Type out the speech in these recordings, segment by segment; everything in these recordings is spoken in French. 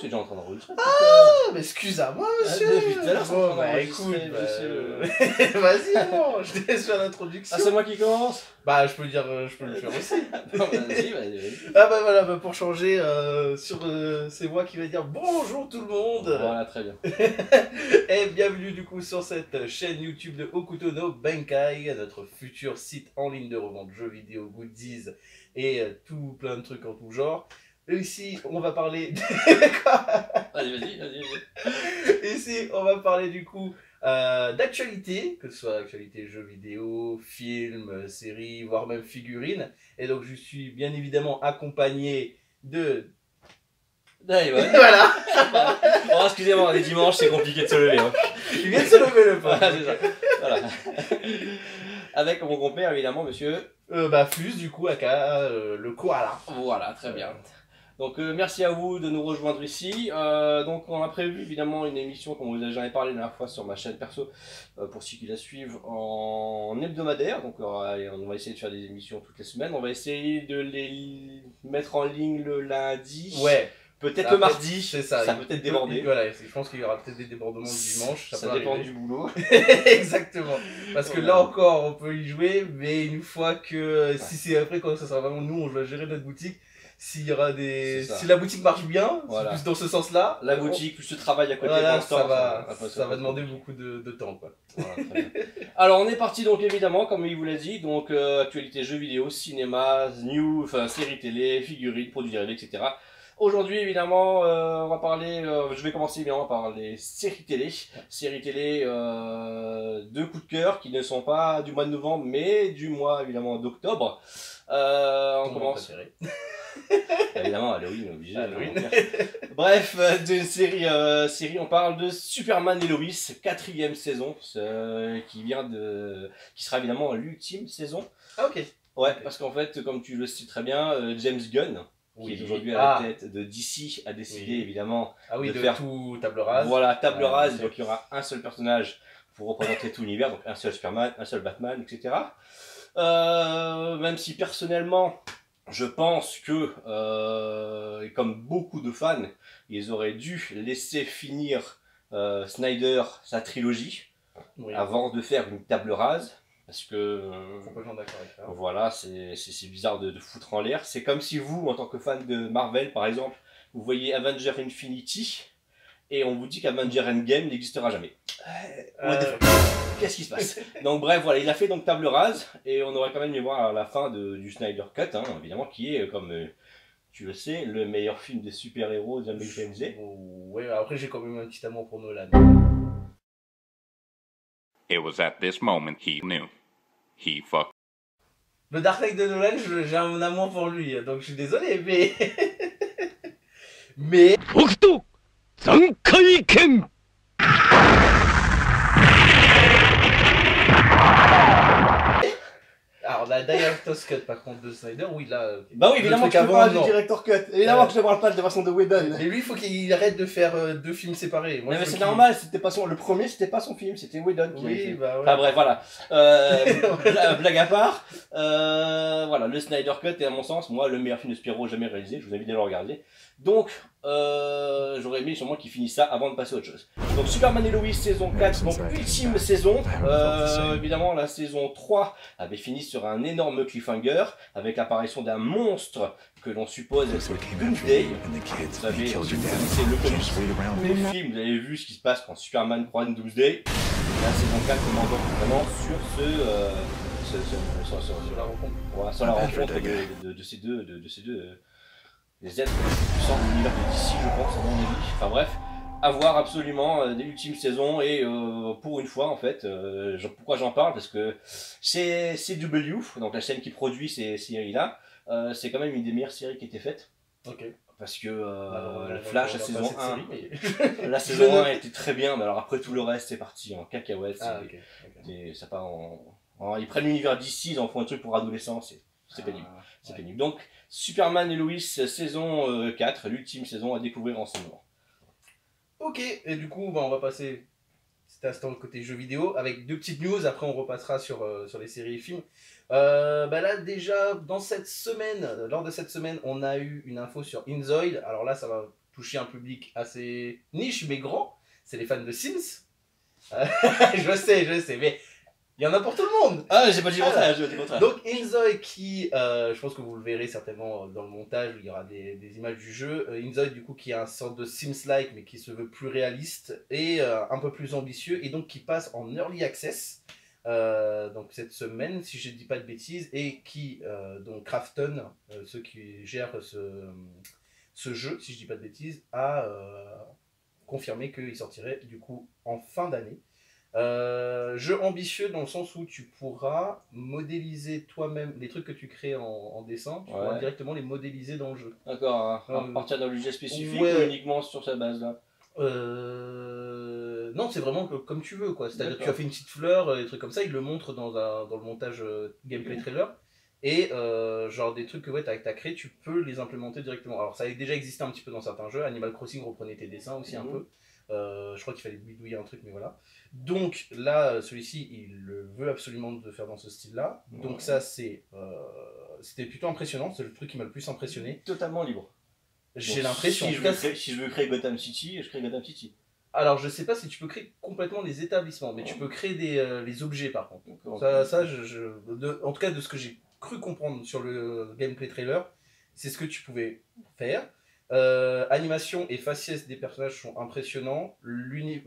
c'est déjà en train d'enregistrer. Ah, mais excuse-moi, monsieur. Depuis tout à l'heure, c'est en train d'enregistrer, écoute, monsieur. vas-y, avant, je te laisse faire l'introduction. Ah, c'est moi qui commence. Bah, je peux le dire, je peux le faire aussi. Non, vas-y. Ah bah voilà, bah, pour changer, c'est moi qui vais dire bonjour tout le monde. Voilà, très bien. Et bienvenue du coup sur cette chaîne YouTube de Hokuto no Benkai, notre futur site en ligne de revente jeux vidéo, goodies et tout plein de trucs en tout genre. Ici, on va parler... Vas-y. Ici, on va parler du coup d'actualité, que ce soit actualité jeux vidéo, films, séries, voire même figurines. Et donc, je suis bien évidemment accompagné de... Allez, ouais. Voilà. Oh, excusez-moi, les dimanches, c'est compliqué de se lever. Hein. Il vient de se lever le pas. Voilà, c'est ça. Voilà. Avec mon compère, évidemment, monsieur. Fuse, du coup, aka le koala. Voilà, très bien. Donc merci à vous de nous rejoindre ici. Donc on a prévu évidemment une émission, comme vous avez parlé la dernière fois sur ma chaîne perso, pour ceux qui la suivent, en hebdomadaire. Donc on va essayer de faire des émissions toutes les semaines. On va essayer de les mettre en ligne le lundi. Ouais. Peut-être le mardi. C'est ça. Ça peut peut-être déborder. Voilà, je pense qu'il y aura peut-être des débordements le dimanche. Ça dépend du boulot. Exactement. Parce que là encore, on peut y jouer, mais une fois que si c'est après quand ça sera vraiment nous, on va gérer notre boutique. S'il y aura des, si la boutique marche bien, voilà. Plus dans ce sens-là, la boutique plus le travail à côté, voilà, ça va demander beaucoup de temps, quoi. Voilà, très bien. Alors on est parti donc évidemment, comme il vous l'a dit, donc actualité jeux vidéo, cinéma, séries télé, figurines, produits dérivés, etc. Aujourd'hui évidemment, on va parler, je vais commencer évidemment par les séries télé, deux coups de cœur qui ne sont pas du mois de novembre, mais du mois évidemment d'octobre. On commence. Évidemment, Halloween, obligé. Halloween. Bref, d'une série, on parle de Superman et Lois, 4e saison, qui sera évidemment l'ultime saison. Ah ok. Ouais, parce qu'en fait, comme tu le sais très bien, James Gunn, qui est aujourd'hui à la tête de DC, a décidé évidemment de faire tout table rase. Voilà, table rase, donc il y aura un seul personnage pour représenter tout l'univers, donc un seul Superman, un seul Batman, etc. Même si personnellement, je pense que, comme beaucoup de fans, ils auraient dû laisser finir Snyder sa trilogie avant de faire une table rase. Parce que voilà, c'est bizarre de foutre en l'air. C'est comme si vous, en tant que fan de Marvel par exemple, vous voyez Avenger Infinity et on vous dit qu'Avenger Endgame n'existera jamais. Qu'est-ce qui se passe? Donc bref, voilà, il a fait donc table rase et on aurait quand même aimé voir la fin du Snyder Cut, hein, évidemment, qui est, comme tu le sais, le meilleur film des super-héros jamais réalisé. Ouais, après j'ai quand même un petit amour pour Nolan. It was at this moment he knew. He fucked. Le Dark Knight de Nolan, j'ai un amour pour lui, donc je suis désolé, mais... mais... Hokuto Zankaiken. Alors la Director's Cut par contre de Snyder, oui là... Bah oui, évidemment que je te parle du Director's Cut, évidemment que je te parle pas de la façon de Whedon. Mais lui il faut qu'il arrête de faire deux films séparés. Moi, mais c'est normal, c'était pas le premier c'était pas son film, c'était Whedon qui oui, bah ouais. Enfin bref, voilà. Blague à part, voilà, le Snyder Cut est à mon sens, moi, le meilleur film de Spyro jamais réalisé, je vous invite à le regarder. Donc, j'aurais aimé sûrement qu'il finisse ça avant de passer à autre chose. Donc Superman et Lois saison 4, donc ultime saison. Évidemment la saison 3 avait fini sur un énorme cliffhanger avec l'apparition d'un monstre que l'on suppose être Doomsday. Vous savez, si vous connaissez le comics, les films, vous avez vu ce qui se passe quand Superman croise Doomsday. La saison 4 on embarque vraiment sur la rencontre de ces deux les êtres les plus puissants de l'univers de DC, je pense, à mon avis. Enfin bref, à voir absolument des ultimes saisons et pour une fois en fait, pourquoi j'en parle, parce que c'est CW, donc la chaîne qui produit ces séries-là, c'est quand même une des meilleures séries qui a été faite. Ok. Parce que Flash, la saison 1, la saison 1 était très bien, mais alors après tout le reste c'est parti en cacahuète. Ça part ils prennent l'univers DC, ils en font un truc pour adolescents, c'est pénible. C'est pénible. Donc, Superman et Lois, saison 4, l'ultime saison à découvrir en ce moment. Ok, et du coup, on va passer cet instant côté jeux vidéo avec deux petites news. Après, on repassera sur les séries et films. Là, déjà, lors de cette semaine, on a eu une info sur Inzoid. Alors là, ça va toucher un public assez niche mais grand, c'est les fans de Sims. Je sais, mais il y en a pour tout le monde. Ah, j'ai pas dit le contraire, j'ai pas dit le contraire. Donc Inzoi qui, je pense que vous le verrez certainement dans le montage où il y aura des images du jeu. Inzoi du coup qui est un sorte de Sims-like mais qui se veut plus réaliste et un peu plus ambitieux et donc qui passe en Early Access donc cette semaine si je ne dis pas de bêtises et qui, donc Krafton, ceux qui gèrent ce jeu si je ne dis pas de bêtises, a confirmé qu'il sortirait du coup en fin d'année. Jeu ambitieux dans le sens où tu pourras modéliser toi-même les trucs que tu crées en dessin, tu pourras directement les modéliser dans le jeu. D'accord, à partir d'un logiciel spécifique ou uniquement sur sa base là? Non, c'est vraiment comme tu veux quoi. C'est-à-dire que tu as fait une petite fleur, des trucs comme ça, il le montre dans le montage gameplay trailer. Et genre des trucs que ouais, t'as créé, tu peux les implémenter directement. Alors ça a déjà existé un petit peu dans certains jeux, Animal Crossing reprenait tes dessins aussi un peu. Je crois qu'il fallait bidouiller un truc, mais voilà. Donc là, celui-ci, il veut absolument de faire dans ce style-là. Donc ça, c'était plutôt impressionnant. C'est le truc qui m'a le plus impressionné. Totalement libre. J'ai l'impression. Si je veux créer Gotham City, je crée Gotham City. Alors je sais pas si tu peux créer complètement les établissements, mais tu peux créer les objets par contre. En tout cas, de ce que j'ai cru comprendre sur le gameplay trailer, c'est ce que tu pouvais faire. Animation et faciès des personnages sont impressionnants.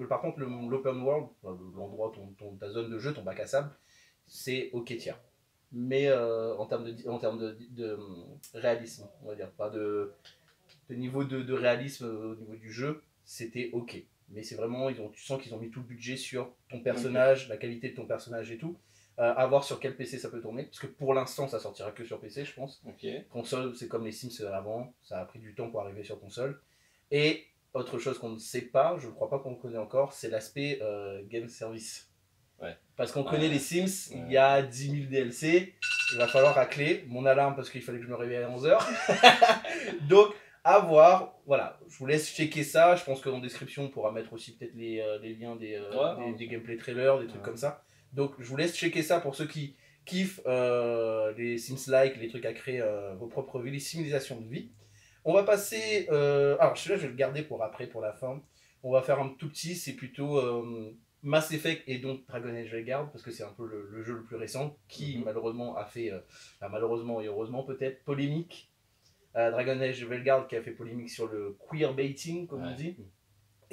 Par contre, l'open world, l'endroit, ta zone de jeu, ton bac à sable, c'est ok tiers. Mais en termes de réalisme, on va dire, pas de niveau de réalisme au niveau du jeu, c'était ok. Mais c'est vraiment, tu sens qu'ils ont mis tout le budget sur ton personnage, la qualité de ton personnage et tout. À voir sur quel PC ça peut tourner, parce que pour l'instant ça sortira que sur PC je pense. Console c'est comme les Sims avant, ça a pris du temps pour arriver sur console. Et autre chose qu'on ne sait pas, je ne crois pas qu'on le connaît encore, c'est l'aspect game service. Parce qu'on connaît les Sims, il y a 10 000 DLC, il va falloir racler mon alarme parce qu'il fallait que je me réveille à 11h. Donc à voir, voilà, je vous laisse checker ça, je pense qu'en description on pourra mettre aussi peut-être les liens des gameplay trailers, des trucs comme ça. Donc je vous laisse checker ça pour ceux qui kiffent les Sims-like, les trucs à créer vos propres vies, les simulations de vie. On va passer, alors celui-là je vais le garder pour après, pour la fin. On va faire un tout petit, c'est plutôt Mass Effect et donc Dragon Age Vanguard, parce que c'est un peu le jeu le plus récent, qui malheureusement a fait, malheureusement et heureusement peut-être, polémique. Dragon Age Vanguard qui a fait polémique sur le queerbaiting, comme on dit.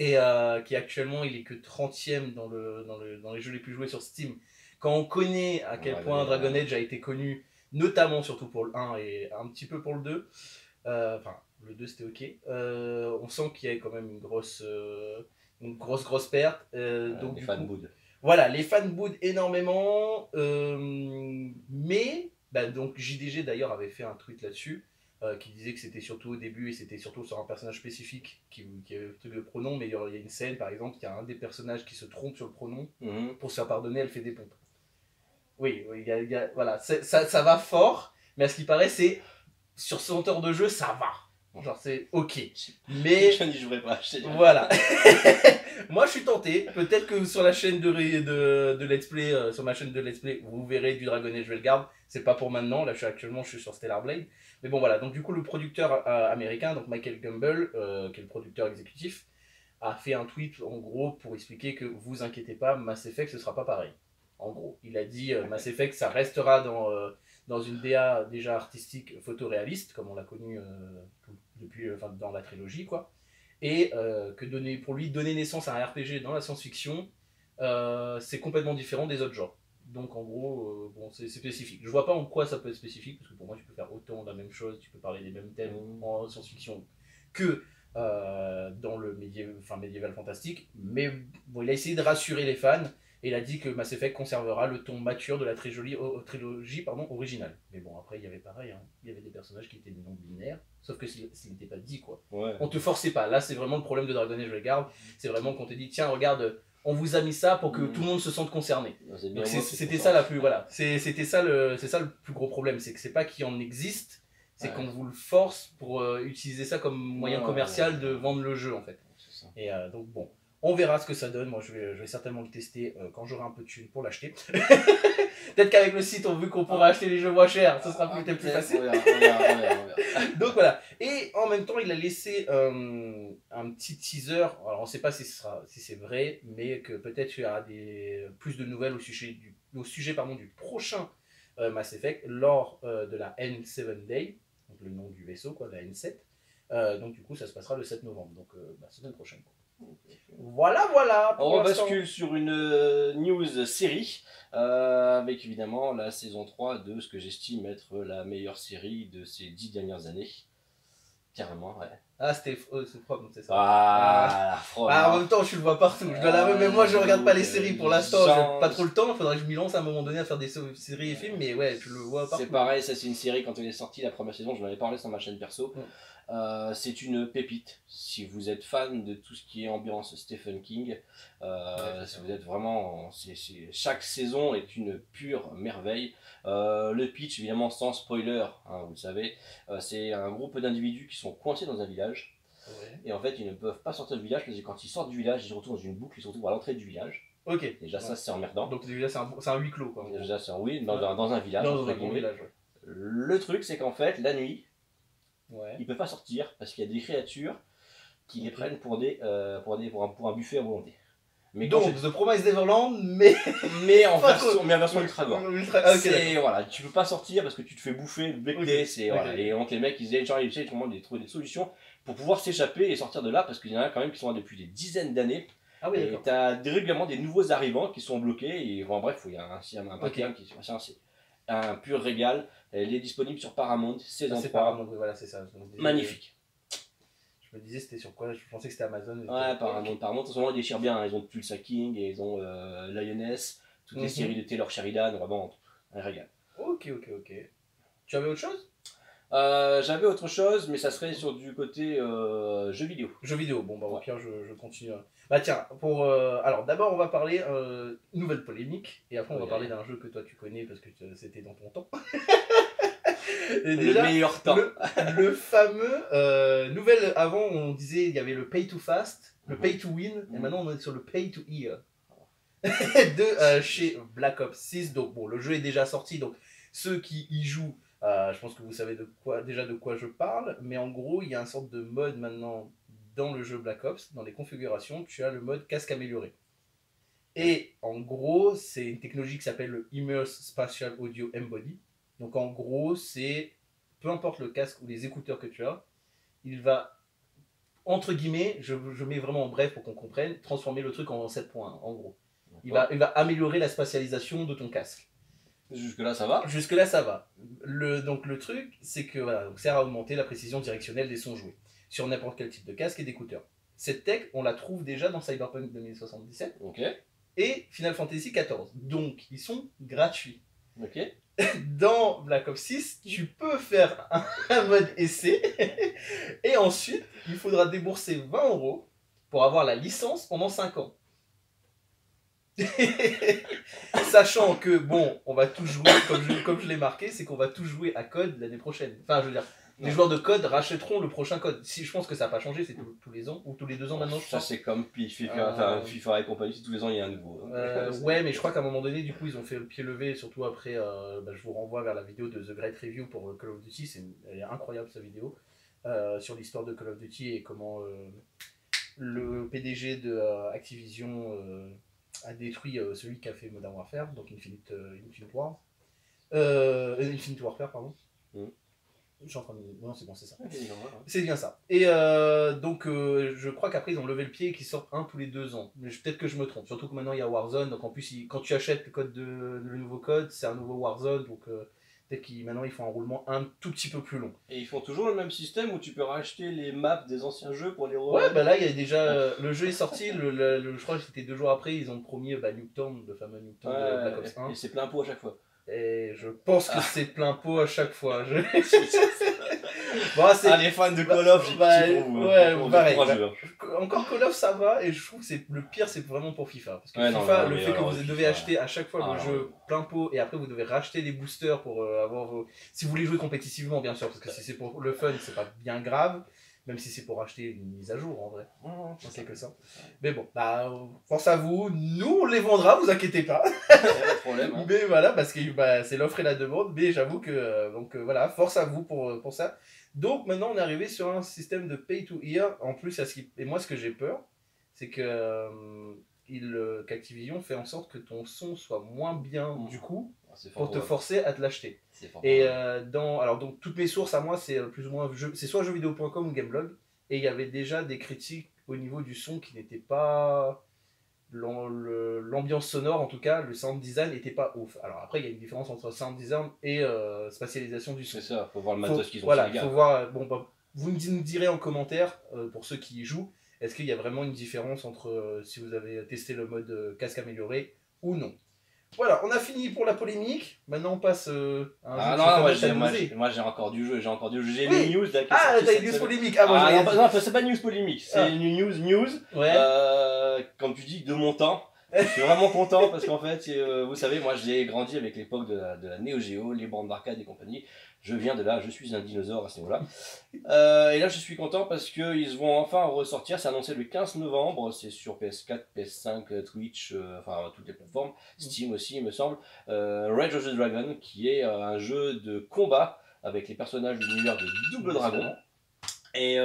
Et qui actuellement il est que 30e dans les jeux les plus joués sur Steam. Quand on connaît à quel point Dragon Age a été connu, notamment surtout pour le 1 et un petit peu pour le 2, enfin le 2 c'était ok, on sent qu'il y a quand même une grosse perte. Donc, les fans boudent. Voilà, les fans boudent énormément, mais donc JDG d'ailleurs avait fait un tweet là-dessus. Qui disait que c'était surtout au début et c'était surtout sur un personnage spécifique qui avait le truc de pronom, mais il y a une scène par exemple, il y a un des personnages qui se trompe sur le pronom, pour se faire pardonner, elle fait des pompes. Oui, voilà, ça va fort, mais à ce qui paraît, c'est sur 100 heures de jeu, ça va. Genre c'est ok, mais je n'y jouerai pas. Voilà. Moi je suis tenté. Peut-être que sur la chaîne de Let's Play, sur ma chaîne de Let's Play, vous verrez du Dragon Age Vanguard. C'est pas pour maintenant. Là je suis sur Stellar Blade. Mais bon voilà. Donc du coup le producteur américain, donc Michael Gambel, qui est le producteur exécutif, a fait un tweet en gros pour expliquer que vous inquiétez pas, Mass Effect ce sera pas pareil. En gros, il a dit Mass Effect ça restera dans une DA déjà artistique photoréaliste comme on l'a connu depuis dans la trilogie quoi. Et que pour lui donner naissance à un RPG dans la science-fiction, c'est complètement différent des autres genres. Donc en gros, bon, c'est spécifique. Je vois pas en quoi ça peut être spécifique, parce que pour moi tu peux faire autant la même chose, tu peux parler des mêmes thèmes en science-fiction que dans le médiéval fantastique. Mais bon, il a essayé de rassurer les fans, et il a dit que Mass Effect conservera le ton mature de la trilogie originale. Mais bon, après il y avait pareil, hein. Il y avait des personnages qui étaient non-binaires, sauf que ce n'était pas dit quoi. On te forçait pas. Là c'est vraiment le problème de Dragon Age Vanguard, c'est vraiment qu'on te dit tiens regarde, on vous a mis ça pour que tout le monde se sente concerné. C'était ça c'était ça le plus gros problème, c'est que c'est pas qu'il en existe, c'est qu'on vous le force pour utiliser ça comme moyen commercial de vendre le jeu en fait. Et donc bon, On verra ce que ça donne. Moi, je vais certainement le tester quand j'aurai un peu de thunes pour l'acheter. Peut-être qu'avec le site, vu qu'on pourra acheter les jeux moins chers, ce sera peut-être plus facile. On verra. Donc voilà. Et en même temps, il a laissé un petit teaser. Alors, on ne sait pas si c'est vrai, mais que peut-être il y aura plus de nouvelles au sujet du prochain Mass Effect lors de la N7 Day, donc le nom du vaisseau, quoi, la N7. Donc du coup, ça se passera le 7 novembre, donc semaine prochaine. Voilà. On bascule sur une news série, avec évidemment la saison 3 de ce que j'estime être la meilleure série de ces 10 dernières années. Carrément, ouais. Ah, c'est From, c'est ça. Ah, From. En même temps, je le vois partout. Je dois l'avouer, mais moi, je regarde pas les séries pour l'instant. J'ai pas trop le temps. Il faudrait que je m'y lance à un moment donné à faire des séries et films, mais ouais, je le vois partout. C'est pareil, ça c'est une série, quand elle est sortie la première saison, je m'en avais parlé sur ma chaîne perso. C'est une pépite. Si vous êtes fan de tout ce qui est ambiance Stephen King, si vous êtes vraiment, chaque saison est une pure merveille. Le pitch, évidemment sans spoiler, hein, vous le savez, c'est un groupe d'individus qui sont coincés dans un village. Ouais. Et en fait, ils ne peuvent pas sortir du village parce que quand ils sortent du village, ils se retrouvent dans une boucle, ils se retrouvent à l'entrée du village. Ok. Déjà, ça c'est emmerdant. Donc déjà, c'est un huis clos, quoi. Déjà, c'est dans un village. Dans un bon village, ouais. Le truc, c'est qu'en fait, la nuit, Ouais. ils peuvent pas sortir parce qu'il y a des créatures qui les prennent pour un buffet à volonté. Mais donc The Promised Neverland, mais en version ultra gore. Voilà, tu peux pas sortir parce que tu te fais bouffer, becter, voilà. Et donc les mecs ils essaient de trouver des solutions pour pouvoir s'échapper et sortir de là parce qu'il y en a quand même qui sont là depuis des dizaines d'années. Ah oui, et d'accord. t'as régulièrement des nouveaux arrivants qui sont bloqués et bref, il y a un paquet qui c'est un pur régal. Elle est disponible sur Paramount, saison 3. Paramount, voilà, c'est ça. Magnifique. Je me disais c'était sur quoi? Je pensais que c'était Amazon. Ouais, Paramount, en ce moment ils déchirent bien. Ils ont Tulsa King et ils ont Lioness, toutes les séries de Taylor Sheridan, vraiment un régal. Ok. Tu avais autre chose? J'avais autre chose, mais ça serait sur du côté jeux vidéo. Jeux vidéo, bon bah au pire je continue. Bah tiens, alors d'abord on va parler nouvelle polémique, et après on va parler d'un jeu que toi tu connais parce que c'était dans ton temps. Et déjà, le meilleur temps. Le fameux nouvelle, avant on disait il y avait le pay to fast, le pay to win, et maintenant on est sur le pay to ear. De chez Black Ops 6, donc bon le jeu est déjà sorti, donc ceux qui y jouent, je pense que vous savez de quoi je parle, mais en gros il y a une sorte de mode maintenant dans le jeu Black Ops, dans les configurations, tu as le mode casque amélioré. Et en gros, c'est une technologie qui s'appelle le Immerse Spatial Audio Embody. Donc en gros, c'est peu importe le casque ou les écouteurs que tu as, il va, entre guillemets, je mets vraiment en bref pour qu'on comprenne, transformer le truc en 7 points, en gros. Il va améliorer la spatialisation de ton casque. Jusque-là, ça va. Jusque-là, ça va. Donc le truc, c'est que voilà, sert à augmenter la précision directionnelle des sons joués sur n'importe quel type de casque et d'écouteurs. Cette tech, on la trouve déjà dans Cyberpunk 2077 et Final Fantasy XIV. Donc, ils sont gratuits. Dans Black Ops 6, tu peux faire un mode essai et ensuite, il faudra débourser 20 € pour avoir la licence pendant 5 ans. Sachant que, bon, on va tout jouer, comme je l'ai marqué, c'est qu'on va tout jouer à code l'année prochaine. Enfin, je veux dire, les joueurs de code rachèteront le prochain code. Si je pense que ça n'a pas changé, c'est tous les ans ou tous les 2 ans maintenant. Ça, c'est comme FIFA et compagnie, c'est tous les ans il y a un nouveau. Ouais, mais je crois qu'à un moment donné, du coup, ils ont fait le pied levé. Surtout après, je vous renvoie vers la vidéo de The Great Review pour Call of Duty. Elle est incroyable, sa vidéo, sur l'histoire de Call of Duty et comment le PDG de Activision a détruit celui qui a fait Modern Warfare, donc Infinite Warfare, pardon. Je suis en train de... Non, c'est bon, c'est ça. C'est bien ça. Et donc, je crois qu'après, ils ont levé le pied et qu'ils sortent un tous les 2 ans. Mais peut-être que je me trompe. Surtout que maintenant, il y a Warzone. Donc, en plus, quand tu achètes le nouveau code, c'est un nouveau Warzone. Donc, peut-être qu'ils maintenant, ils font un roulement un tout petit peu plus long. Et ils font toujours le même système où tu peux racheter les maps des anciens jeux pour les Ouais, bah là, il y a déjà... le jeu est sorti. Je crois que c'était 2 jours après. Ils ont promis Nuketown, le fameux Nuketown de Black Ops 1. Et c'est plein pot à chaque fois. Et je pense que c'est plein pot à chaque fois. Bon, les fans de Call of, encore Call of ça va, et je trouve que le pire c'est vraiment pour FIFA. Parce que FIFA, le fait que vous devez acheter à chaque fois le jeu plein pot, et après vous devez racheter des boosters pour avoir vos... Si vous voulez jouer compétitivement bien sûr, parce que si c'est pour le fun c'est pas bien grave. Même si c'est pour acheter une mise à jour en vrai. C'est C'est ça. que ça. Mais bon, bah, force à vous. Nous, on les vendra, vous inquiétez pas. Pas de problème. Hein. Mais voilà, parce que bah, c'est l'offre et la demande. Mais j'avoue que, voilà, force à vous pour ça. Donc maintenant, on est arrivé sur un système de pay to ear. En plus, et moi, ce que j'ai peur, c'est que qu'Activision fait en sorte que ton son soit moins bien du coup C'est pour fort te probable. forcer à te l'acheter. C'est fort Et probable. alors donc toutes mes sources à moi c'est plus ou moins c'est soit jeuxvideo.com ou Gameblog et il y avait déjà des critiques au niveau du son qui n'étaient pas l'ambiance sonore en tout cas le sound design n'était pas ouf. Alors après il y a une différence entre sound design et spatialisation du son. C'est ça, faut voir le matos qu'ils ont Voilà, chez les gars. faut voir bon bah, vous nous direz en commentaire pour ceux qui y jouent est-ce qu'il y a vraiment une différence entre si vous avez testé le mode casque amélioré ou non. Voilà, on a fini pour la polémique. Maintenant, on passe à un jeu Ah qui non, fait moi t'amuser. j'ai encore du jeu, j'ai Oui. les news là qui est Ah, sorti t'as cette une news semaine. polémique. Ah, moi, Ah, j'ai non, non, c'est pas une news polémique, c'est Ah. une news, Ouais. comme tu dis, de mon temps. Je suis vraiment content parce qu'en fait, vous savez, moi j'ai grandi avec l'époque de la Neo Geo, les bandes d'arcade et compagnie. Je viens de là, je suis un dinosaure à ce niveau-là. Et là, je suis content parce qu'ils vont enfin ressortir. C'est annoncé le 15 novembre. C'est sur PS4, PS5, Twitch, enfin toutes les plateformes. Steam aussi, il me semble. Rage of the Dragon, qui est un jeu de combat avec les personnages de l'univers de Double Dragon. Et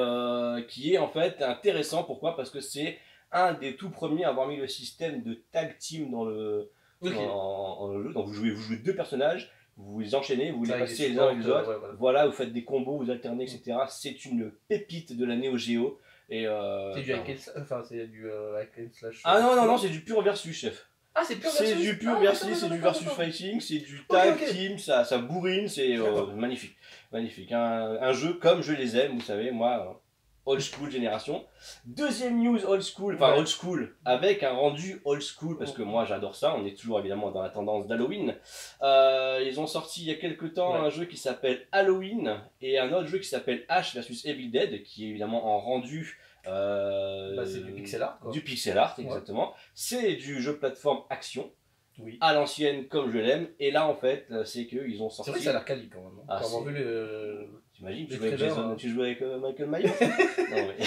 qui est en fait intéressant. Pourquoi? Parce que c'est un des tout premiers à avoir mis le système de tag team dans le, dans le jeu. Donc vous jouez deux personnages. Vous les enchaînez, vous les passez les uns avec les autres. Ouais. Voilà, vous faites des combos, vous alternez, etc. C'est une pépite de la Neo Geo. Et c'est du hack and slash. Enfin, c'est du hack and slash. Ah non, c'est du pur versus, chef. Ah, c'est pur versus. C'est du pur versus, c'est du versus fighting, c'est du tag team, ça bourrine, c'est magnifique. Magnifique. Un jeu comme je les aime, vous savez, moi. Old school génération. Deuxième news old school, enfin old school, avec un rendu old school, parce que moi j'adore ça, on est toujours évidemment dans la tendance d'Halloween. Ils ont sorti il y a quelques temps un jeu qui s'appelle Halloween, et un autre jeu qui s'appelle Ash vs Evil Dead, qui est évidemment en rendu... c'est du pixel art. Quoi. Du pixel art, exactement. C'est du jeu plateforme action. Oui. À l'ancienne comme je l'aime, et là en fait c'est qu'ils ont sorti... C'est vrai que ça a l'air quali quand même. Hein. Ah, pour avoir vu le... T'imagines, tu jouais avec Michael Myers. Non mais,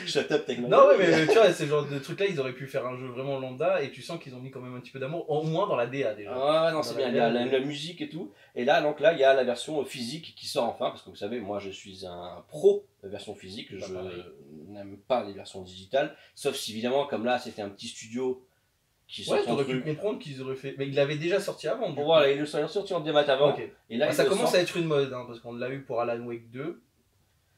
je top avec Michael. Non ouais mais tu vois, ce genre de trucs là, ils auraient pu faire un jeu vraiment lambda, et tu sens qu'ils ont mis quand même un petit peu d'amour, au moins dans la DA déjà. Ah ouais, non c'est bien, il y a la musique et tout, et là donc là il y a la version physique qui sort enfin, parce que vous savez, moi je suis un pro de version physique, je n'aime pas les versions digitales, sauf si évidemment comme là c'était un petit studio qui sort son t'aurais truc. pu comprendre qu'ils auraient fait, mais ils l'avaient déjà sorti avant. Voilà, ils le sont sortis en démat avant, et là ça commence à être une mode, hein, parce qu'on l'a eu pour Alan Wake 2.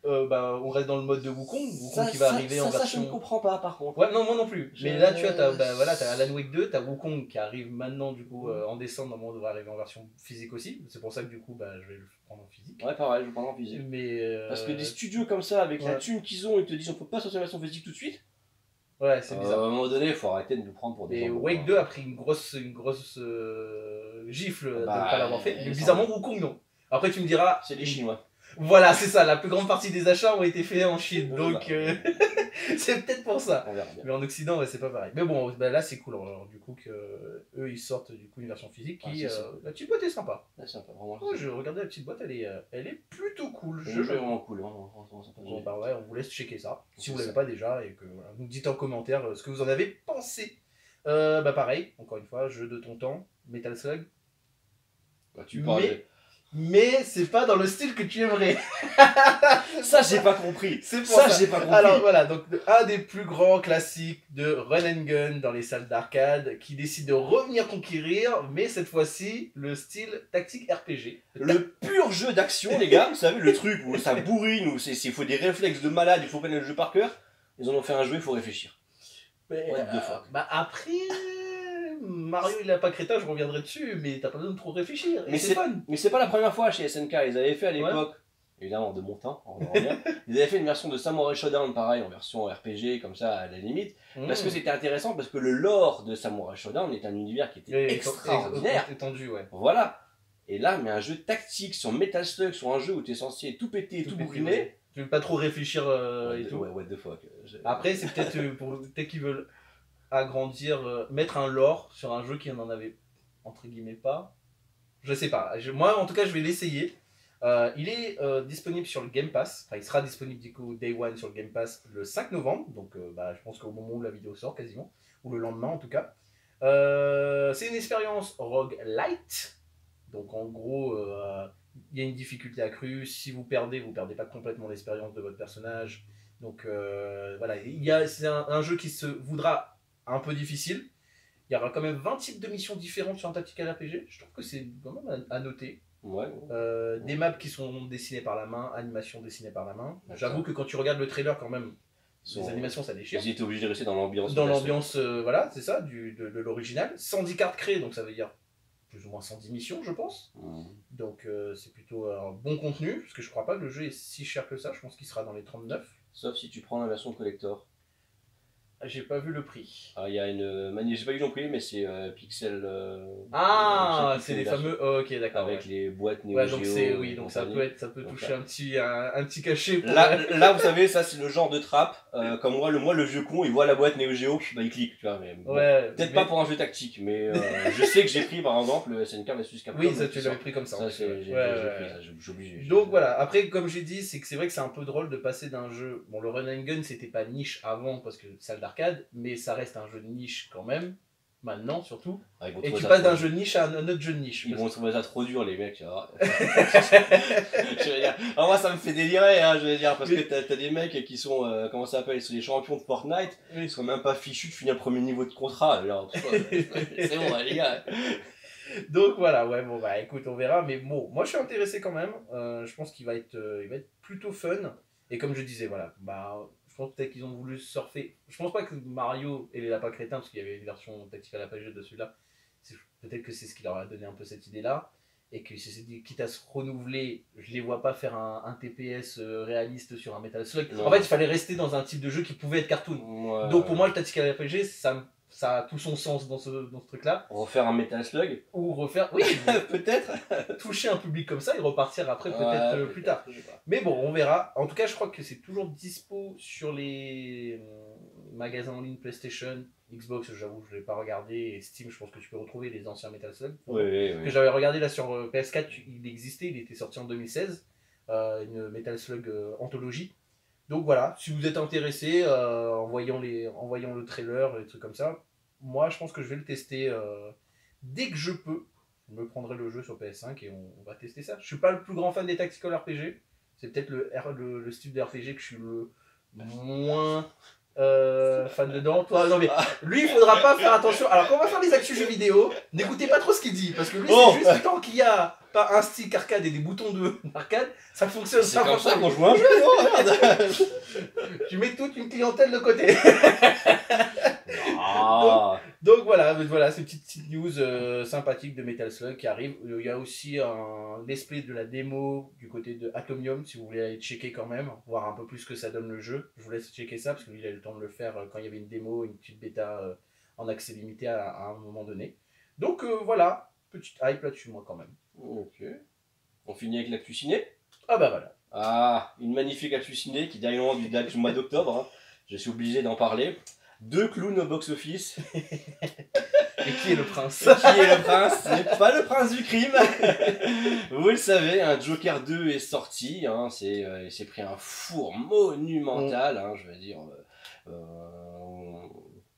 On reste dans le mode de Wukong qui va arriver en version... Ça je ne comprends pas par contre. Ouais, non, moi non plus. Mais là, tu vois, t'as Alan Wake 2, t'as Wukong qui arrive maintenant, du coup, en décembre, normalement, on devrait arriver en version physique aussi. C'est pour ça que, du coup, je vais le prendre en physique. Ouais, pareil, je vais le prendre en physique. Mais parce que des studios comme ça, avec la thune qu'ils ont, ils te disent on peut pas sortir la version physique tout de suite. Ouais, c'est bizarre. À un moment donné, il faut arrêter de nous prendre pour des Et Wake 2 a pris une grosse gifle de ne pas l'avoir fait. Mais bizarrement, Wukong, non. Après, tu me diras... C'est des Chinois. Voilà, c'est ça. La plus grande partie des achats ont été faits en Chine. Donc, c'est peut-être pour ça. Mais en Occident, c'est pas pareil. Mais bon, là, c'est cool. Alors, du coup, eux, ils sortent du coup une version physique qui... la petite boîte est sympa. Ouais, sympa, vraiment. Je regardais la petite boîte, elle est plutôt cool. Le jeu est vraiment cool. Bon, ouais, on vous laisse checker ça. Si vous l'avez pas déjà, et que voilà, vous dites en commentaire ce que vous en avez pensé. Pareil, encore une fois, jeu de ton temps, Metal Slug. Tu parlais... Mais c'est pas dans le style que tu aimerais. Ça, j'ai pas compris. C'est pour ça. J'ai pas compris. Alors voilà, donc un des plus grands classiques de run and gun dans les salles d'arcade qui décide de revenir conquérir, mais cette fois-ci le style tactique RPG. Le pur jeu d'action, les gars. Vous savez, le truc où ça bourrine, où il faut des réflexes de malade, il faut connaître le jeu par cœur. Ils en ont fait un jeu, il faut réfléchir. What the fuck. Après. Mario il a pas crétin, je reviendrai dessus, mais t'as pas besoin de trop réfléchir. Mais c'est fun. Mais c'est pas la première fois chez SNK, ils avaient fait à l'époque, évidemment de mon temps, on en revient, ils avaient fait une version de Samurai Shodown pareil, en version RPG comme ça à la limite, parce que c'était intéressant, parce que le lore de Samurai Shodown est un univers qui était extraordinaire. Étendu, ouais. Voilà. Et là, mais un jeu tactique sur Metal Slug, sur un jeu où t'es censé tout péter et tout bourriner. Tu veux pas trop réfléchir et tout. Ouais, what the fuck. Après, c'est peut-être qu'ils veulent agrandir, mettre un lore sur un jeu qui n'en avait entre guillemets pas. Je sais pas. Moi, en tout cas, je vais l'essayer. Il est disponible sur le Game Pass, enfin il sera disponible du coup Day One sur le Game Pass le 5 novembre, donc je pense qu'au moment où la vidéo sort quasiment, ou le lendemain en tout cas. C'est une expérience roguelite, donc en gros il y a une difficulté accrue, si vous perdez pas complètement l'expérience de votre personnage, donc voilà, c'est un jeu qui se voudra un peu difficile. Il y aura quand même 20 types de missions différentes sur un tactical RPG, je trouve que c'est quand même à noter. Ouais. Des maps qui sont dessinées par la main, animations dessinées par la main. D'accord. J'avoue que quand tu regardes le trailer, quand même, les animations ça déchire. Ils étaient obligés de rester dans l'ambiance. Dans l'ambiance, voilà, c'est ça, de l'original. 110 cartes créées, donc ça veut dire plus ou moins 110 missions, je pense. Donc c'est plutôt un bon contenu, parce que je crois pas que le jeu est si cher que ça, je pense qu'il sera dans les 39. Sauf si tu prends la version collector. J'ai pas vu le prix. Ah, il y a une. J'ai pas vu non plus, mais c'est Pixel. C'est les fameux. Oh, ok, d'accord. Avec ouais. les boîtes Neo Ouais, Geo. donc ça peut toucher un petit cachet. Pour Là, vous savez, ça c'est le genre de trappe. Comme moi, le vieux con, il voit la boîte Neo Geo, bah il clique, tu vois. Mais, bon, peut-être pas pour un jeu tactique, mais je sais que j'ai pris par exemple le SNK vs Capcom. Oui, ça tu l'avais pris comme ça. Ça, j'ai pris ça, j'ai obligé. Donc voilà, après, comme j'ai dit, c'est vrai que c'est un peu drôle de passer d'un jeu. Bon, le Run and Gun c'était pas niche avant parce que salle d'arcade, mais ça reste un jeu de niche quand même, maintenant surtout. Ah, et tu passes d'un jeu de niche à un autre jeu de niche. Ils vont trouver ça trop dur, les mecs. Je veux dire, moi ça me fait délirer, hein, je veux dire, parce que t'as des mecs qui sont, comment ça s'appelle, ils sont des champions de Fortnite, ils sont même pas fichus de finir le premier niveau de contrat. C'est bon, les gars. Donc voilà, ouais, bon bah écoute, on verra, mais bon, moi je suis intéressé quand même. Je pense qu'il va être plutôt fun. Et comme je disais, voilà, bah je pense peut-être qu'ils ont voulu surfer. Je pense pas que Mario et les lapins crétins, parce qu'il y avait une version tactical RPG de celui-là, peut-être que c'est ce qui leur a donné un peu cette idée-là. Et que si c'est dit, quitte à se renouveler, je les vois pas faire un TPS réaliste sur un Metal Slug. Non. En fait, il fallait rester dans un type de jeu qui pouvait être cartoon. Ouais. Donc pour moi, le tactical RPG, ça a tout son sens dans ce truc-là. Refaire un Metal Slug. Ou refaire, oui, peut-être. toucher un public comme ça et repartir après peut-être plus tard. Mais bon, on verra. En tout cas, je crois que c'est toujours dispo sur les magasins en ligne PlayStation, Xbox, j'avoue, je l'ai pas regardé, et Steam, je pense que tu peux retrouver les anciens Metal Slug. Oui. Que j'avais regardé là sur PS4, il existait, il était sorti en 2016, une Metal Slug anthologie. Donc voilà, si vous êtes intéressé en voyant le trailer, les trucs comme ça, moi je pense que je vais le tester dès que je peux. Je me prendrai le jeu sur PS5 et on va tester ça. Je suis pas le plus grand fan des tactical RPG. C'est peut-être le style de RPG que je suis le moins fan dedans. Toi, non mais lui il faudra pas faire attention. Alors quand on va faire les actus jeux vidéo, n'écoutez pas trop ce qu'il dit parce que lui c'est juste tant qu'il y a pas un stick arcade et des boutons d'arcade, ça fonctionne. C'est comme ça qu'on joue un jeu, non? Regarde. Tu mets toute une clientèle de côté. Ah. Donc voilà, ces petites news sympathiques de Metal Slug qui arrivent. Il y a aussi un display de la démo du côté de Atomium, si vous voulez aller checker quand même, voir un peu plus ce que ça donne le jeu. Je vous laisse checker ça, parce que lui il a eu le temps de le faire quand il y avait une démo, une petite bêta en accès limité à un moment donné. Donc voilà, petite hype là-dessus moi quand même. Ok. On finit avec l'actu ciné. Ah bah voilà. Ah, une magnifique actu ciné qui dernièrement date du mois d'octobre. Hein. Je suis obligé d'en parler. 2 clowns au box-office. Et qui est le prince? Qui est le prince? Ce n'est pas le prince du crime. Vous le savez, un Joker 2 est sorti. Hein, il s'est pris un four monumental. Hein, je veux dire.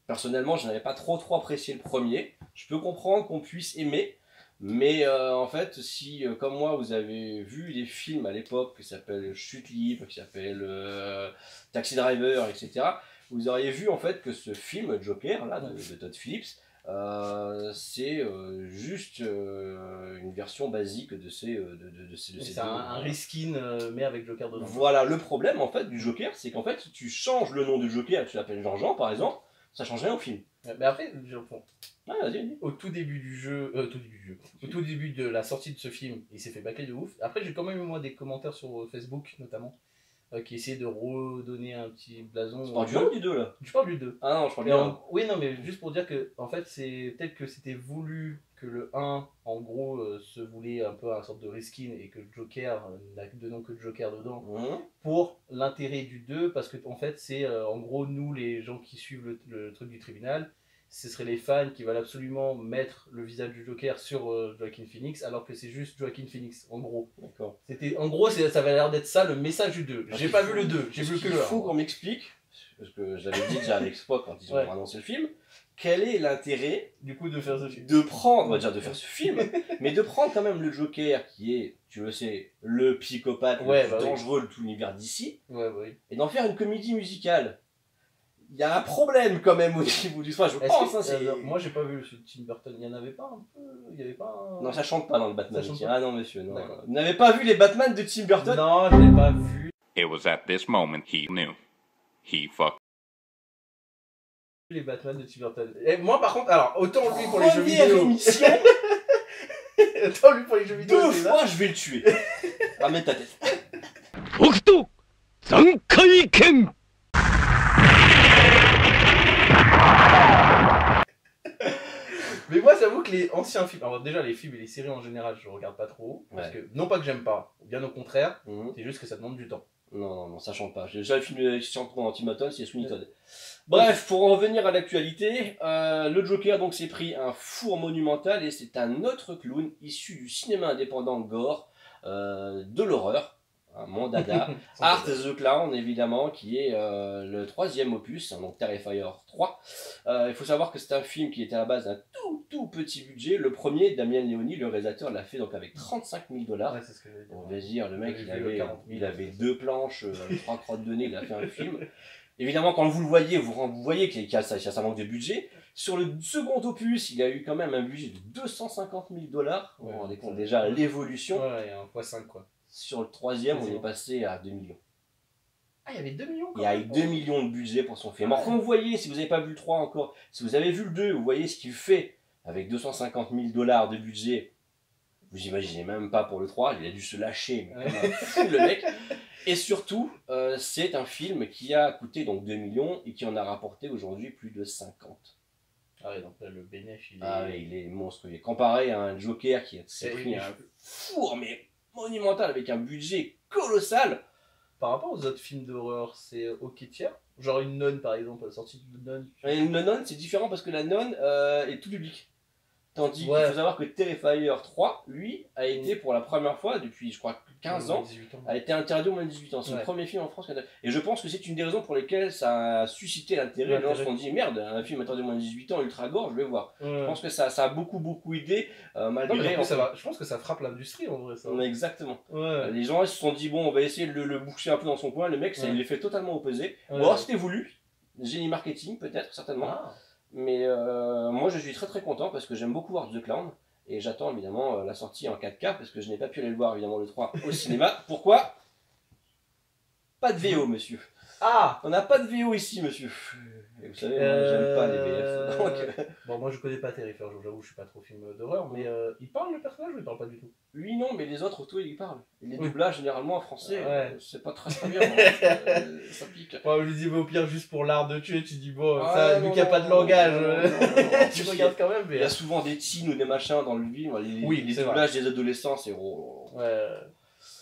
Personnellement, je n'avais pas trop apprécié le premier. Je peux comprendre qu'on puisse aimer. Mais en fait, si comme moi vous avez vu des films à l'époque qui s'appellent Chute libre, qui s'appellent Taxi Driver, etc., vous auriez vu en fait que ce film Joker là de Todd Phillips, c'est juste une version basique de ces c'est un reskin mais avec Joker dedans. Voilà, le problème en fait du Joker, c'est qu'en fait si tu changes le nom du Joker, tu l'appelles Jean-Jean par exemple, ça change rien au film. Mais après, vas-y. Au tout début du jeu, au tout début de la sortie de ce film, il s'est fait bâcler de ouf. Après, j'ai quand même eu moi des commentaires sur Facebook notamment qui essayaient de redonner un petit blason. Tu parles du 1 ou du 2 là? Je parle du 2. Ah non, je parle du 1. Oui, non, mais juste pour dire que, en fait, c'est peut-être que c'était voulu que le 1, en gros, se voulait un peu une sorte de reskin et que Joker n'a de nom que Joker dedans, pour l'intérêt du 2, parce que, en fait, c'est en gros nous, les gens qui suivent le truc du tribunal, ce seraient les fans qui veulent absolument mettre le visage du Joker sur Joaquin Phoenix, alors que c'est juste Joaquin Phoenix, en gros. D'accord. En gros, ça avait l'air d'être ça le message du 2. J'ai pas vu le 2, j'ai vu que le 1. Il faut qu'on m'explique, parce que je l'avais dit déjà à l'Expo quand ils ont Ouais. annoncé le film, quel est l'intérêt Du coup, de faire ce film. de prendre, on va dire de faire ce film, mais de prendre quand même le Joker qui est, tu le sais, le psychopathe Ouais, le bah plus oui. dangereux de tout l'univers d'ici, Ouais, bah oui. et d'en faire une comédie musicale. Il y a un problème quand même au niveau du soin, je Est-ce pense. que- Hein, c'est... moi, j'ai pas vu celui de Tim Burton. Il y en avait pas un peu. Il y avait pas un. Non, ça chante pas dans le Batman. Ça chante ici. pas. Ah non, monsieur, non. D'accord. Vous n'avez pas vu les Batman de Tim Burton? Non, je l'ai pas vu. It was at this moment he knew. He fucked. Les Batman de Tim Burton. Et moi, par contre, alors, autant lui pour les jeux Première vidéo. émission, Autant lui pour les jeux vidéo. 2 c'est là. fois je vais le tuer. Ramène ta tête. 北斗三回剣 Mais moi, j'avoue que les anciens films. Alors, déjà, les films et les séries en général, je regarde pas trop. Parce Ouais. que, non pas que j'aime pas, bien au contraire, Mhm. c'est juste que ça demande du temps. Non, ça chante pas. J'ai déjà le film qui chante dans Tim Burton, c'est Sweeney Todd. Bref, pour en revenir à l'actualité, le Joker donc s'est pris un four monumental et c'est un autre clown issu du cinéma indépendant gore, de l'horreur, mon dada, Art the Clown évidemment, qui est le 3e opus, hein, donc Terrifier 3. Il faut savoir que c'est un film qui était à la base d'un tout petit budget. Le premier, Damien Leone, le réalisateur, l'a fait donc avec 35 000 $. Ouais, c'est ce que j'allais dire. On va dire, le mec, J'avais vu 40 000. il avait 2 planches, 3 crottes de nez, il a fait un film. Évidemment, quand vous le voyez, vous voyez qu'il y a ça manque de budget. Sur le second opus, il a eu quand même un budget de 250 000 $. Vous vous rendez compte ça- déjà l'évolution. Ouais, il y a un x5 quoi. Sur le troisième, on Quasiment. est passé à 2 millions. Ah, il y avait 2 millions Il y a eu 2 millions de budget pour son film. Alors quand vous voyez, si vous n'avez pas vu le 3 encore, si vous avez vu le 2, vous voyez ce qu'il fait avec 250 000 $ de budget. Vous imaginez même pas pour le 3, il a dû se lâcher, mais comme un fou le mec. Et surtout, c'est un film qui a coûté donc 2 millions et qui en a rapporté aujourd'hui plus de 50. Ah ouais, donc là, le bénéfice, il est. Ah oui, il est monstrueux. Comparé à un Joker qui s'est Et- pris et un je- four, mais monumental, avec un budget colossal. Par rapport aux autres films d'horreur, c'est ok tiers. Genre une nonne par exemple, la sortie de nonne. Et le nonne, c'est différent parce que la nonne est tout public. Tandis Ouais. qu'il faut savoir que Terrifier 3, lui, a été pour la première fois depuis, je crois, 15 ans, 18 ans. a été interdit au moins de 18 ans. C'est Ouais. le premier film en France. Et je pense que c'est une des raisons pour lesquelles ça a suscité l'intérêt. Les gens se sont dit, merde, un film interdit au moins de 18 ans, ultra gore, je vais voir. Ouais. Je pense que ça a beaucoup aidé, Non, mais malgré... en plus, ça va, je pense que ça frappe l'industrie en vrai ça. Exactement. Ouais. Les gens ils se sont dit, bon, on va essayer de le boucher un peu dans son coin. Le mec, ça Ouais. il est fait totalement opposé. Ouais. Bon, alors, c'était voulu. Génie marketing, peut-être, certainement. Ah. Mais moi je suis très content parce que j'aime beaucoup Art the Clown et j'attends évidemment la sortie en 4K parce que je n'ai pas pu aller le voir évidemment le 3 au cinéma. Pourquoi? Pas de VO monsieur. Ah. On n'a pas de VO ici monsieur. Et vous savez, moi j'aime pas les VF. Donc, Bon, moi je connais pas Terrifier, j'avoue, je suis pas trop film d'horreur, mais il parle le personnage ou il parle pas du tout? lui non, mais les autres autour ils parlent. Et les Oui. doublages généralement en français, Ouais. c'est pas très bien. Hein. Ça pique. Ouais, je lui dis, mais au pire, juste pour l'art de tuer, tu dis, bon, Ah, ça, vu non, qu'il n'y a pas de non, langage, non, non, non. tu regardes quand même, Il y mais. a souvent des teens ou des machins dans le film. Oui, les c'est vrai. doublages des adolescents, c'est Ouais.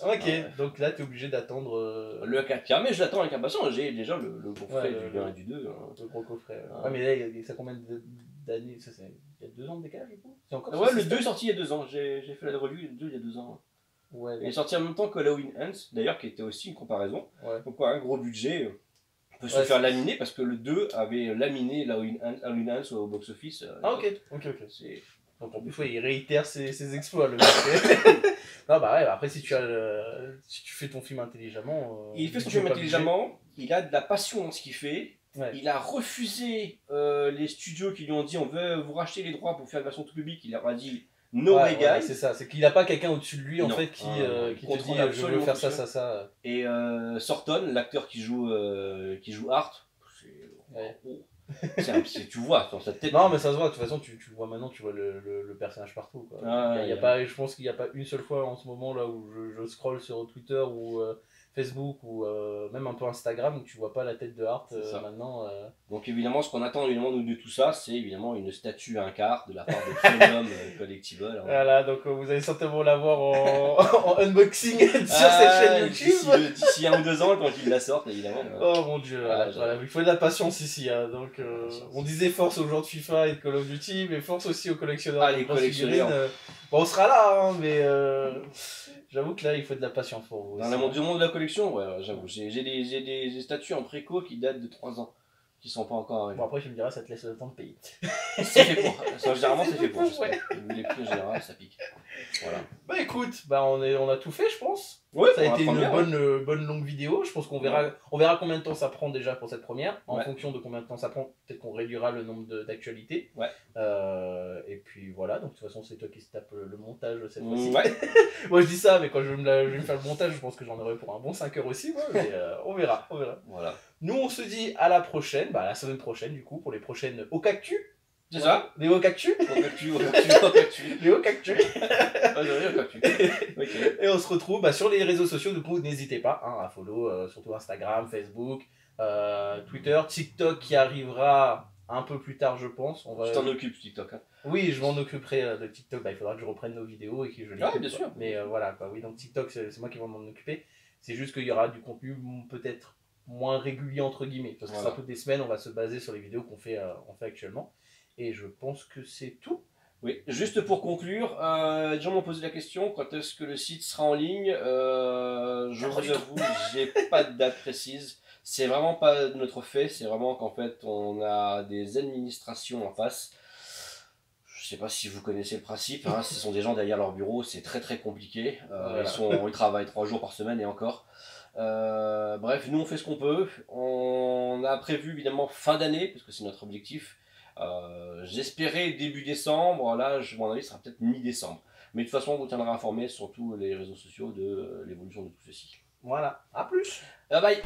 Ok, Ouais. donc là, t'es obligé d'attendre le 4K, mais je l'attends avec impatience. J'ai déjà le coffret Ouais, du 1 et du 2. Hein. le gros coffret. Ah. Ouais, mais là, ça a combien d'années? Il y a 2 ans de décalage, du coup? C'est encore Ouais, sur le système 2 est sorti il y a 2 ans. J'ai fait la revue, le 2 il y a 2 ans. Ouais, Il est sorti en même temps que Halloween Ends, d'ailleurs, qui était aussi une comparaison. ouais. Donc, quoi, un gros budget. On peut se Ouais, faire c'est- laminer parce que le 2 avait laminé Halloween Ends au box-office. Ah, ok. C'est... Donc en plus, ouais, il réitère ses exploits, le mec. Non, bah ouais, après, si tu fais ton film intelligemment. Il fait son budget film pas intelligemment, il a de la passion dans ce qu'il fait. budget. Ouais. Il a refusé les studios qui lui ont dit on veut vous racheter les droits pour faire une version tout public. Il leur a dit no Ouais, way ouais, guys. c'est ça, c'est qu'il a pas quelqu'un au-dessus de lui en Non. fait qui, Ah, non, il qui te contrôle dit je veux absolument faire tout ça, ça. ça. Et Sorton, l'acteur qui joue Art, Ouais. tu vois dans sa tête. Non, mais ça se voit, de toute façon, tu le vois maintenant, tu vois le personnage partout. Quoi. Ah, il y a ouais. pas, je pense qu'il n'y a pas une seule fois en ce moment là où je scroll sur Twitter où Facebook ou même un peu Instagram où tu vois pas la tête de Hart C'est ça. maintenant. Donc évidemment, ce qu'on attend évidemment nous, de tout ça, c'est évidemment une statue à un quart de la part de Premium Collectible. Hein. Voilà, donc vous allez certainement la voir en unboxing sur cette chaîne D'ici YouTube. d'ici 1 ou 2 ans, quand ils la sortent, évidemment. Oh mon dieu, Voilà, voilà, il faut de la patience ici. Hein, donc, patience. on disait force aux joueurs de FIFA et de Call of Duty, mais force aussi aux collectionneurs. Ah, de les grosses collectionneurs. figurines. Bon, on sera là, hein, mais j'avoue que là, il faut de la patience pour vous. Dans le monde de la collection, ouais, j'avoue, j'ai des statues en préco qui datent de 3 ans, qui sont pas encore arrivées. Bon, après, tu me diras, ça te laisse le temps de payer. C'est fait pour. Ça, généralement, c'est fait pour. Ouais. Les prix en général, ça pique. Voilà. Bah écoute, bah on a tout fait, je pense. Ouais, Ça a été une première, ouais. bonne longue vidéo. Je pense qu'on verra combien de temps ça prend déjà pour cette première. En Ouais. fonction de combien de temps ça prend, peut-être qu'on réduira le nombre d'actualités. Ouais. Et puis voilà, donc de toute façon, c'est toi qui se tape le montage cette fois-ci. Ouais. Moi je dis ça, mais quand je vais me faire le montage, je pense que j'en aurai pour un bon 5 heures aussi. Ouais, mais on verra. Voilà. Nous, on se dit à la prochaine, bah à la semaine prochaine, du coup, pour les prochaines Au Cactus. C'est ça. Les Au Cactus. Au cactus. Les Au Cactus. Ah, j'ai rien au cactus. Ok. Et on se retrouve bah, sur les réseaux sociaux, du coup n'hésitez pas hein, à follow, surtout Instagram, Facebook, Twitter, TikTok qui arrivera un peu plus tard je pense. On va... Tu t'en occupes, TikTok. Hein. Oui, je m'en occuperai de TikTok, bah, il faudra que je reprenne nos vidéos et que je les Ah, coupe, bien quoi. sûr. Mais voilà, quoi. Oui, donc TikTok c'est moi qui vais m'en occuper. C'est juste qu'il y aura du contenu peut-être moins régulier entre guillemets, parce que ça Voilà. sera toutes les semaines, on va se baser sur les vidéos qu'on fait actuellement. Et je pense que c'est tout. Oui, juste pour conclure, les gens m'ont posé la question, quand est-ce que le site sera en ligne Je vous avoue, j'ai pas de date précise. C'est vraiment pas notre fait, c'est vraiment qu'en fait on a des administrations en face. Je sais pas si vous connaissez le principe, hein, ce sont des gens derrière leur bureau, c'est très très compliqué. Voilà. Ils travaillent 3 jours par semaine et encore. Bref, nous on fait ce qu'on peut. On a prévu évidemment fin d'année, parce que c'est notre objectif. J'espérais début décembre, là, mon avis, ce sera peut-être mi-décembre. Mais de toute façon, on vous tiendra informé sur tous les réseaux sociaux de l'évolution de tout ceci. Voilà, à plus. Bye bye!